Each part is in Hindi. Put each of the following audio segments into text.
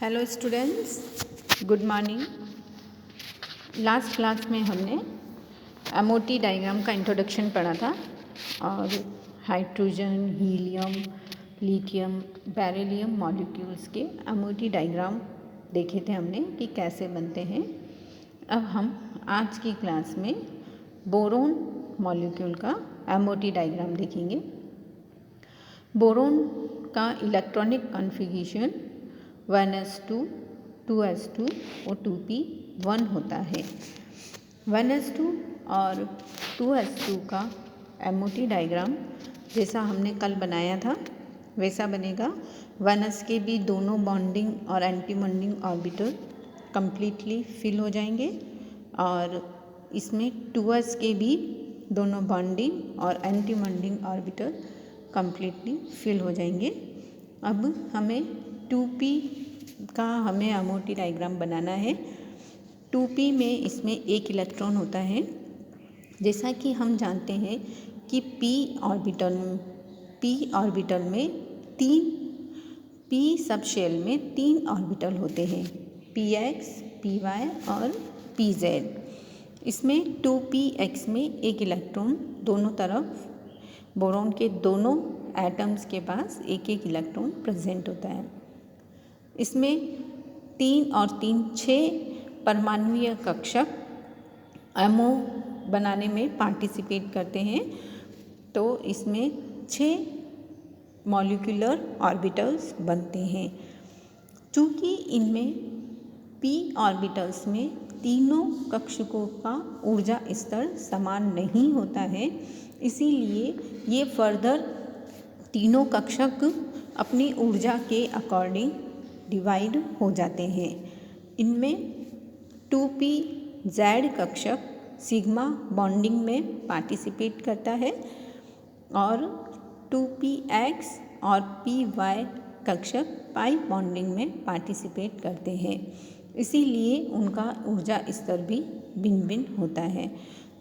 Hello students, good morning. Last class में हमने एमओटी डायग्राम का इंट्रोडक्शन पढ़ा था और hydrogen, helium, lithium, beryllium molecules के एमओटी डायग्राम देखे थे हमने कि कैसे बनते हैं। अब हम आज की क्लास में बोरोन मॉलिक्यूल का एमओटी डायग्राम देखेंगे। बोरोन का इलेक्ट्रॉनिक कॉन्फ़िगरेशन 1s2, 2s2 और 2p1 होता है। 1s2 और 2s2 का एमओटी डायग्राम जैसा हमने कल बनाया था वैसा बनेगा। 1s के भी दोनों बॉन्डिंग और anti bonding orbital completely fill हो जाएंगे और इसमें 2s के भी दोनों बॉन्डिंग और anti bonding orbital completely fill हो जाएंगे। अब हमें 2p का एमओटी डायग्राम बनाना है। 2p में इसमें एक इलेक्ट्रॉन होता है। जैसा कि हम जानते हैं कि p ऑर्बिटल में p सब शेल में 3 ऑर्बिटल होते हैं, px, py और pz। इसमें 2px में एक इलेक्ट्रॉन दोनों तरफ बोरोन के दोनों एटम्स के पास एक एक इलेक्ट्रॉन प्रेजेंट होता है। इसमें 3 और 3 6 परमाणुीय कक्षक एमओ बनाने में पार्टिसिपेट करते हैं। तो इसमें 6 मॉलिक्यूलर ऑर्बिटल्स बनते हैं। चूँकि इनमें p ऑर्बिटल्स में तीनों कक्षकों का ऊर्जा स्तर समान नहीं होता है, इसीलिए ये फर्दर तीनों कक्षक अपनी ऊर्जा के अकॉर्डिंग डिवाइड हो जाते हैं। इनमें 2pz कक्षक सिग्मा बॉन्डिंग में पार्टिसिपेट करता है और 2px और py कक्षक पाई बॉन्डिंग में पार्टिसिपेट करते हैं, इसीलिए उनका ऊर्जा स्तर भी भिन्न भिन्न होता है।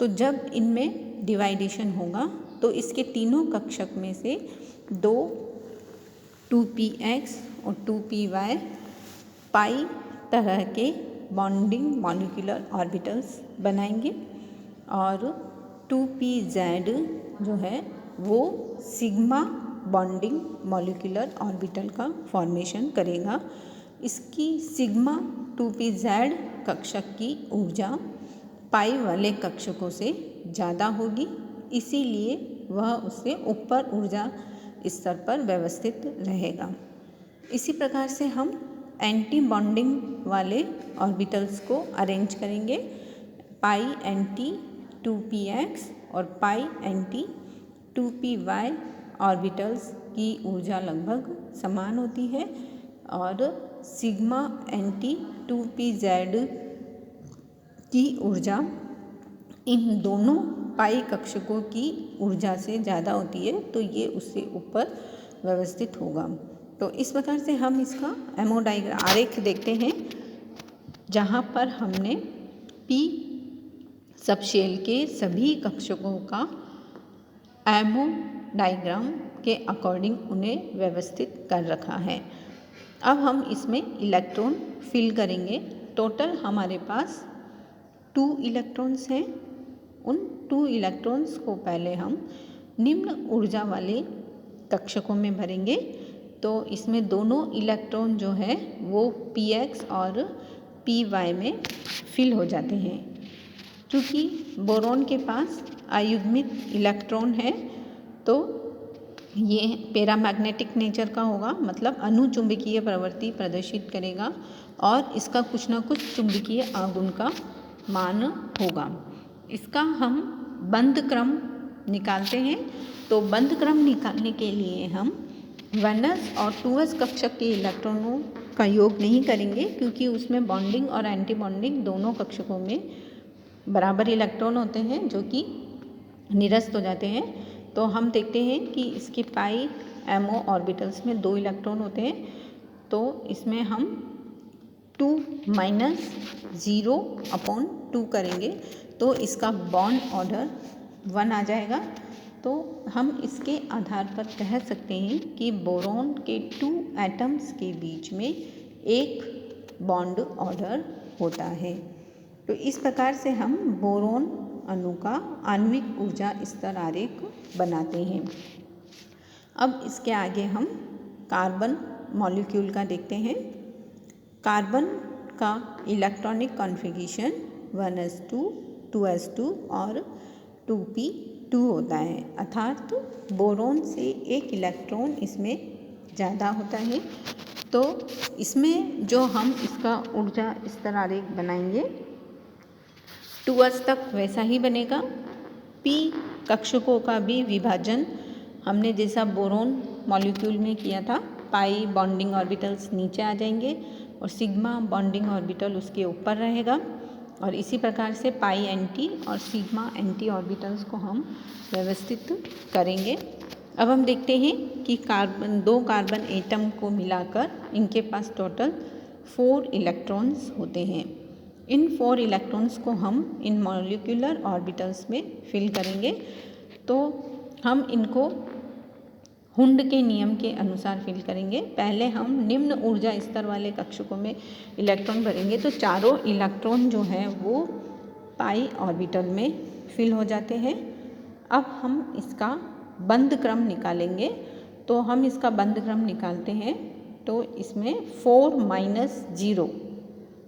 तो जब इनमें डिवाइडेशन होगा तो इसके तीनों कक्षक में से 2px और 2py पाई तरह के बॉन्डिंग मॉलिक्यूलर ऑर्बिटल्स बनाएंगे और 2pz जो है वो सिग्मा बॉन्डिंग मॉलिक्यूलर ऑर्बिटल का फॉर्मेशन करेगा। इसकी सिग्मा 2pz कक्षक की ऊर्जा पाई वाले कक्षकों से ज़्यादा होगी, इसीलिए वह उससे ऊपर ऊर्जा स्तर पर व्यवस्थित रहेगा। इसी प्रकार से हम एंटी बॉन्डिंग वाले ऑर्बिटल्स को अरेंज करेंगे। पाई एंटी 2px और पाई एंटी 2py ऑर्बिटल्स की ऊर्जा लगभग समान होती है और सिग्मा एंटी 2pz की ऊर्जा इन दोनों पाई कक्षकों की ऊर्जा से ज़्यादा होती है, तो ये उससे ऊपर व्यवस्थित होगा। तो इस प्रकार से हम इसका एमओ डायग्राम आरेख देखते हैं, जहाँ पर हमने p सबशेल के सभी कक्षकों का एमओ डायग्राम के अकॉर्डिंग उन्हें व्यवस्थित कर रखा है। अब हम इसमें इलेक्ट्रॉन फिल करेंगे। टोटल हमारे पास 2 इलेक्ट्रॉन्स हैं। उन 2 इलेक्ट्रॉन्स को पहले हम निम्न ऊर्जा वाले कक्षकों में भरेंगे। तो इसमें दोनों इलेक्ट्रॉन जो है वो px और py में फिल हो जाते हैं। क्योंकि बोरोन के पास अयुग्मित इलेक्ट्रॉन है तो ये पैरामैग्नेटिक नेचर का होगा, मतलब अनुचुंबकीय प्रवृत्ति प्रदर्शित करेगा और इसका कुछ ना कुछ चुंबकीय आघूर्ण का मान होगा। इसका हम बंध क्रम निकालते हैं। तो बंध क्रम निकालने के लिए हम 1s और 2s कक्षक के इलेक्ट्रॉनों का योग नहीं करेंगे, क्योंकि उसमें बॉन्डिंग और एंटी बॉन्डिंग दोनों कक्षकों में बराबर इलेक्ट्रॉन होते हैं जो कि निरस्त हो जाते हैं। तो हम देखते हैं कि इसके पाई एमओ ऑर्बिटल्स में 2 इलेक्ट्रॉन होते हैं, तो इसमें हम 2 - 0/2 करेंगे तो इसका बॉन्ड ऑर्डर 1 आ जाएगा। तो हम इसके आधार पर कह सकते हैं कि बोरोन के 2 एटम्स के बीच में एक बॉन्ड ऑर्डर होता है। तो इस प्रकार से हम बोरोन अणु का आणविक ऊर्जा स्तर आरेख बनाते हैं। अब इसके आगे हम कार्बन मॉलिक्यूल का देखते हैं। कार्बन का इलेक्ट्रॉनिक कॉन्फ़िगरेशन 1s2, 2s2 और 2p2 होता है, अर्थात बोरोन से एक इलेक्ट्रॉन इसमें ज़्यादा होता है। तो इसमें जो हम इसका ऊर्जा स्तर आरेख बनाएंगे 2s तक वैसा ही बनेगा। p कक्षकों का भी विभाजन हमने जैसा बोरोन मॉलिक्यूल में किया था, पाई बॉन्डिंग ऑर्बिटल्स नीचे आ जाएंगे और सिग्मा बॉन्डिंग ऑर्बिटल उसके ऊपर रहेगा। और इसी प्रकार से पाई एंटी और सिग्मा एंटी ऑर्बिटल्स को हम व्यवस्थित करेंगे। अब हम देखते हैं कि दो कार्बन एटम को मिलाकर इनके पास टोटल 4 इलेक्ट्रॉन्स होते हैं। इन 4 इलेक्ट्रॉन्स को हम इन मॉलिक्यूलर ऑर्बिटल्स में फिल करेंगे। तो हम इनको हुंड के नियम के अनुसार फिल करेंगे। पहले हम निम्न ऊर्जा स्तर वाले कक्षकों में इलेक्ट्रॉन भरेंगे, तो चारों इलेक्ट्रॉन जो हैं वो पाई ऑर्बिटल में फिल हो जाते हैं। अब हम इसका बंध क्रम निकालेंगे। तो हम इसका बंध क्रम निकालते हैं, तो इसमें 4 -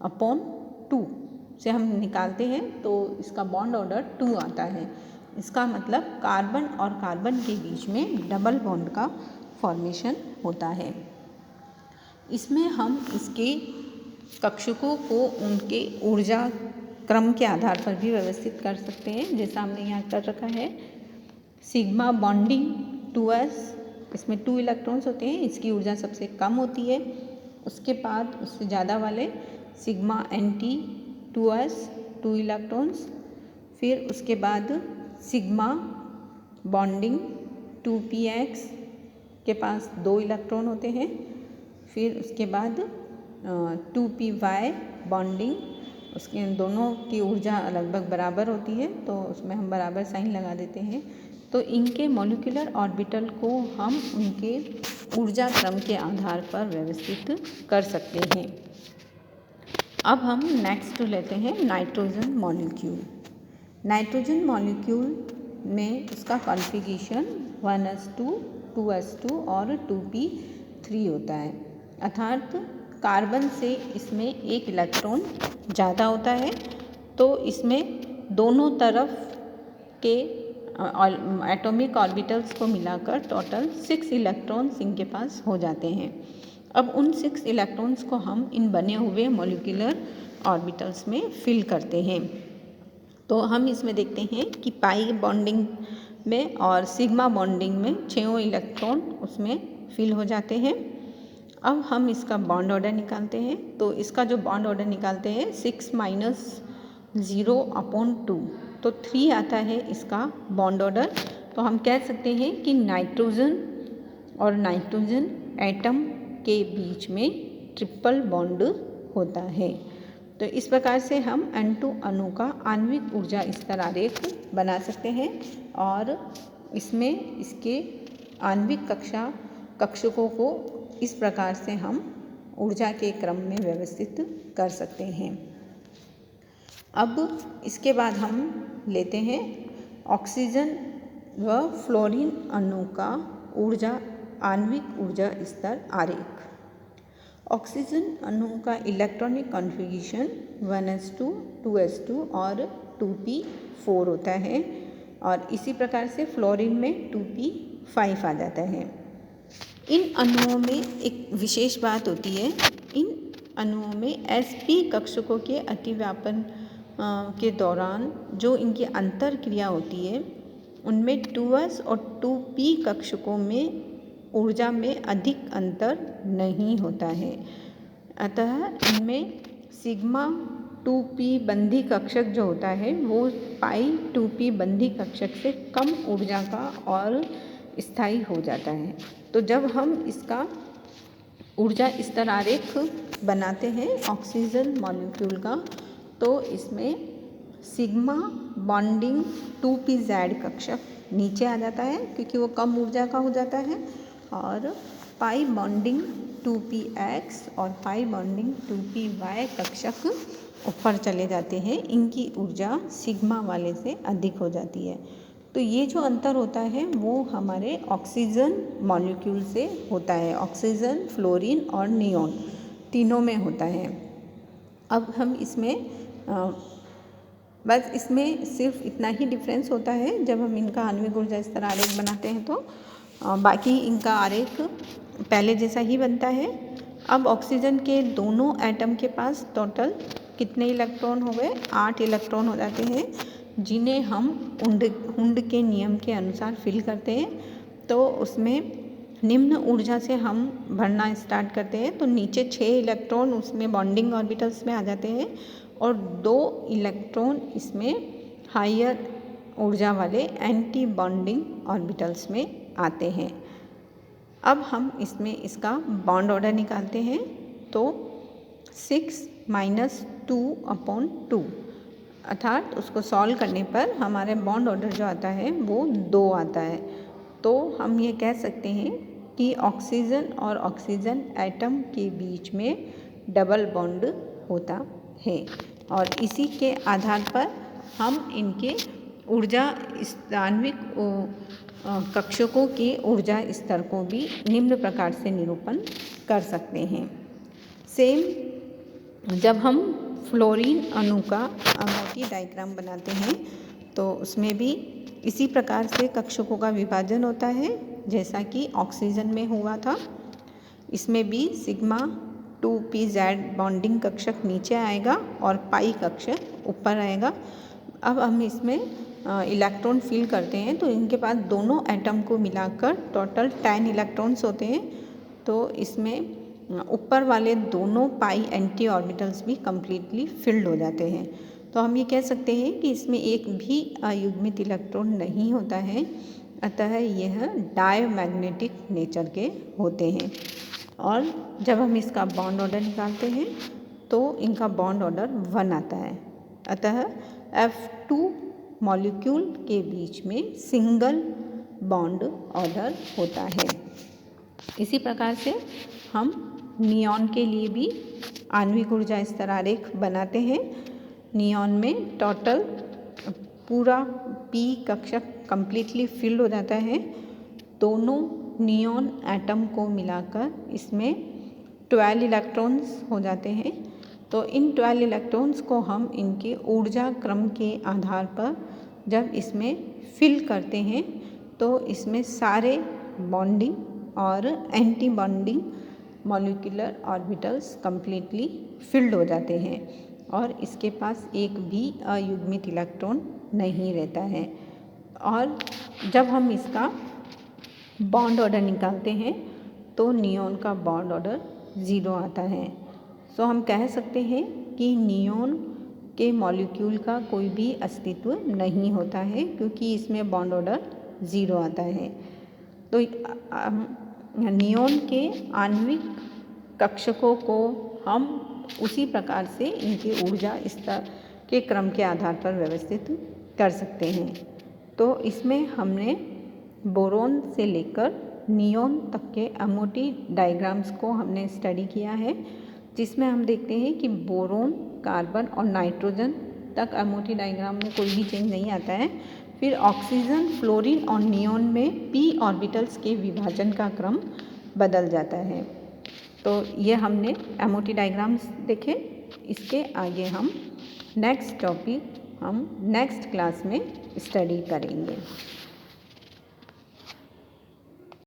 0/2 से हम निकालते हैं, तो इसका बॉन्ड ऑर्डर 2 आता है। इसका मतलब कार्बन और कार्बन के बीच में डबल बॉन्ड का फॉर्मेशन होता है। इसमें हम इसके कक्षकों को उनके ऊर्जा क्रम के आधार पर भी व्यवस्थित कर सकते हैं, जैसा हमने यहाँ कर रखा है। सिग्मा बॉन्डिंग 2s, इसमें 2 इलेक्ट्रॉन्स होते हैं, इसकी ऊर्जा सबसे कम होती है। उसके बाद उससे ज़्यादा वाले सिग्मा एंटी 2s 2 इलेक्ट्रॉन्स। फिर उसके बाद सिग्मा बॉन्डिंग 2px के पास 2 इलेक्ट्रॉन होते हैं। फिर उसके बाद 2py बॉन्डिंग, उसके दोनों की ऊर्जा लगभग बराबर होती है, तो उसमें हम बराबर साइन लगा देते हैं। तो इनके मॉलिक्यूलर ऑर्बिटल को हम उनके ऊर्जा क्रम के आधार पर व्यवस्थित कर सकते हैं। अब हम नेक्स्ट लेते हैं नाइट्रोजन मॉलिक्यूल। नाइट्रोजन मॉलिक्यूल में उसका कॉन्फ़िगरेशन 1s2, 2s2 और 2p3 होता है, अर्थात कार्बन से इसमें एक इलेक्ट्रॉन ज़्यादा होता है। तो इसमें दोनों तरफ के एटॉमिक ऑर्बिटल्स को मिलाकर टोटल 6 इलेक्ट्रॉन्स इनके पास हो जाते हैं। अब उन 6 इलेक्ट्रॉन्स को हम इन बने हुए मॉलिक्यूलर ऑर्बिटल्स में फिल करते हैं। तो हम इसमें देखते हैं कि पाई बॉन्डिंग में और सिग्मा बॉन्डिंग में 6 इलेक्ट्रॉन उसमें फिल हो जाते हैं। अब हम इसका बॉन्ड ऑर्डर निकालते हैं। तो इसका जो बॉन्ड ऑर्डर निकालते हैं 6 - 0/2, तो 3 आता है इसका बॉन्ड ऑर्डर। तो हम कह सकते हैं कि नाइट्रोजन और नाइट्रोजन एटम के बीच में ट्रिपल बॉन्ड होता है। तो इस प्रकार से हम N2 अणु का आणविक ऊर्जा स्तर आरेख बना सकते हैं और इसमें इसके आणविक कक्षकों को इस प्रकार से हम ऊर्जा के क्रम में व्यवस्थित कर सकते हैं। अब इसके बाद हम लेते हैं ऑक्सीजन व फ्लोरीन अणु का आणविक ऊर्जा स्तर आरेख। ऑक्सीजन अणु का इलेक्ट्रॉनिक कॉन्फ़िगरेशन 1s2, 2s2 और 2p4 होता है और इसी प्रकार से फ्लोरीन में 2p5 आ जाता है। इन अणुओं में एक विशेष बात होती है, इन अणुओं में sp कक्षकों के अतिव्यापन के दौरान जो इनकी अंतर क्रिया होती है उनमें 2s और 2p कक्षकों में ऊर्जा में अधिक अंतर नहीं होता है, अतः इनमें सिग्मा 2p बंधी कक्षक जो होता है वो पाई 2p बंधी कक्षक से कम ऊर्जा का और स्थायी हो जाता है। तो जब हम इसका ऊर्जा स्तर आरेख बनाते हैं ऑक्सीजन मॉलिक्यूल का, तो इसमें सिग्मा बॉन्डिंग 2pz कक्षक नीचे आ जाता है क्योंकि वो कम ऊर्जा का हो जाता है, और पाई बॉन्डिंग 2px और पाई बॉन्डिंग 2py कक्षक ऊपर चले जाते हैं, इनकी ऊर्जा सिग्मा वाले से अधिक हो जाती है। तो ये जो अंतर होता है वो हमारे ऑक्सीजन मॉलिक्यूल से होता है। ऑक्सीजन, फ्लोरीन और नियॉन तीनों में होता है। अब हम इसमें बस इसमें सिर्फ इतना ही डिफरेंस होता है जब हम इनका आणविक ऊर्जा स्तर आरेख बनाते हैं तो बाकी इनका आरेख पहले जैसा ही बनता है। अब ऑक्सीजन के दोनों एटम के पास टोटल कितने इलेक्ट्रॉन हो गए? 8 इलेक्ट्रॉन हो जाते हैं, जिन्हें हम हुंड के नियम के अनुसार फिल करते हैं। तो उसमें निम्न ऊर्जा से हम भरना स्टार्ट करते हैं तो नीचे 6 इलेक्ट्रॉन उसमें बॉन्डिंग ऑर्बिटल्स में आ जाते हैं और 2 इलेक्ट्रॉन इसमें हायर ऊर्जा वाले एंटी बॉन्डिंग ऑर्बिटल्स में आते हैं। अब हम इसमें इसका बॉन्ड ऑर्डर निकालते हैं तो 6 - 2/2 अर्थात उसको सॉल्व करने पर हमारे बॉन्ड ऑर्डर जो आता है वो 2 आता है। तो हम ये कह सकते हैं कि ऑक्सीजन और ऑक्सीजन एटम के बीच में डबल बॉन्ड होता है और इसी के आधार पर हम इनके ऊर्जा आणविक कक्षकों के ऊर्जा स्तर को भी निम्न प्रकार से निरूपण कर सकते हैं। सेम जब हम फ्लोरीन अणु का मोटी डायग्राम बनाते हैं तो उसमें भी इसी प्रकार से कक्षकों का विभाजन होता है जैसा कि ऑक्सीजन में हुआ था। इसमें भी सिग्मा 2pz बॉन्डिंग कक्षक नीचे आएगा और पाई कक्षक ऊपर आएगा। अब हम इसमें इलेक्ट्रॉन फिल करते हैं तो इनके पास दोनों एटम को मिलाकर टोटल 10 इलेक्ट्रॉन्स होते हैं। तो इसमें ऊपर वाले दोनों पाई एंटी ऑर्बिटल्स भी कम्प्लीटली फिल्ड हो जाते हैं। तो हम ये कह सकते हैं कि इसमें एक भी अयुग्मित इलेक्ट्रॉन नहीं होता है, अतः यह डायमैग्नेटिक नेचर के होते हैं। और जब हम इसका बॉन्ड ऑर्डर निकालते हैं तो इनका बॉन्ड ऑर्डर 1 आता है, अतः F2 मॉलिक्यूल के बीच में सिंगल बॉन्ड ऑर्डर होता है। इसी प्रकार से हम नियॉन के लिए भी आणविक ऊर्जा स्तर आरेख बनाते हैं। नियॉन में टोटल पूरा P कक्षक कम्प्लीटली फिल्ड हो जाता है। दोनों नियॉन एटम को मिलाकर इसमें 12 इलेक्ट्रॉन्स हो जाते हैं। तो इन 12 इलेक्ट्रॉन्स को हम इनके ऊर्जा क्रम के आधार पर जब इसमें फिल करते हैं तो इसमें सारे बॉन्डिंग और anti bonding molecular orbitals completely field हो जाते हैं और इसके पास एक भी अयुग्मित इलेक्ट्रॉन नहीं रहता है। और जब हम इसका बॉन्ड ऑर्डर निकालते हैं तो नियॉन का बॉन्ड ऑर्डर 0 आता है। सो हम कह सकते हैं कि नियॉन के मॉलिक्यूल का कोई भी अस्तित्व नहीं होता है क्योंकि इसमें बॉन्ड ऑर्डर 0 आता है। तो नियॉन के आणविक कक्षकों को हम उसी प्रकार से इनके ऊर्जा स्तर के क्रम के आधार पर व्यवस्थित कर सकते हैं। तो इसमें हमने बोरोन से लेकर नियॉन तक के एमओटी डायग्राम्स को हमने स्टडी किया है, जिसमें हम देखते हैं कि बोरोन, कार्बन और नाइट्रोजन तक एमओटी डायग्राम में कोई भी चेंज नहीं आता है। फिर ऑक्सीजन, फ्लोरीन और नियॉन में p ऑर्बिटल्स के विभाजन का क्रम बदल जाता है। तो ये हमने एमओटी डायग्राम्स देखे। इसके आगे हम नेक्स्ट टॉपिक नेक्स्ट क्लास में स्टडी करेंगे।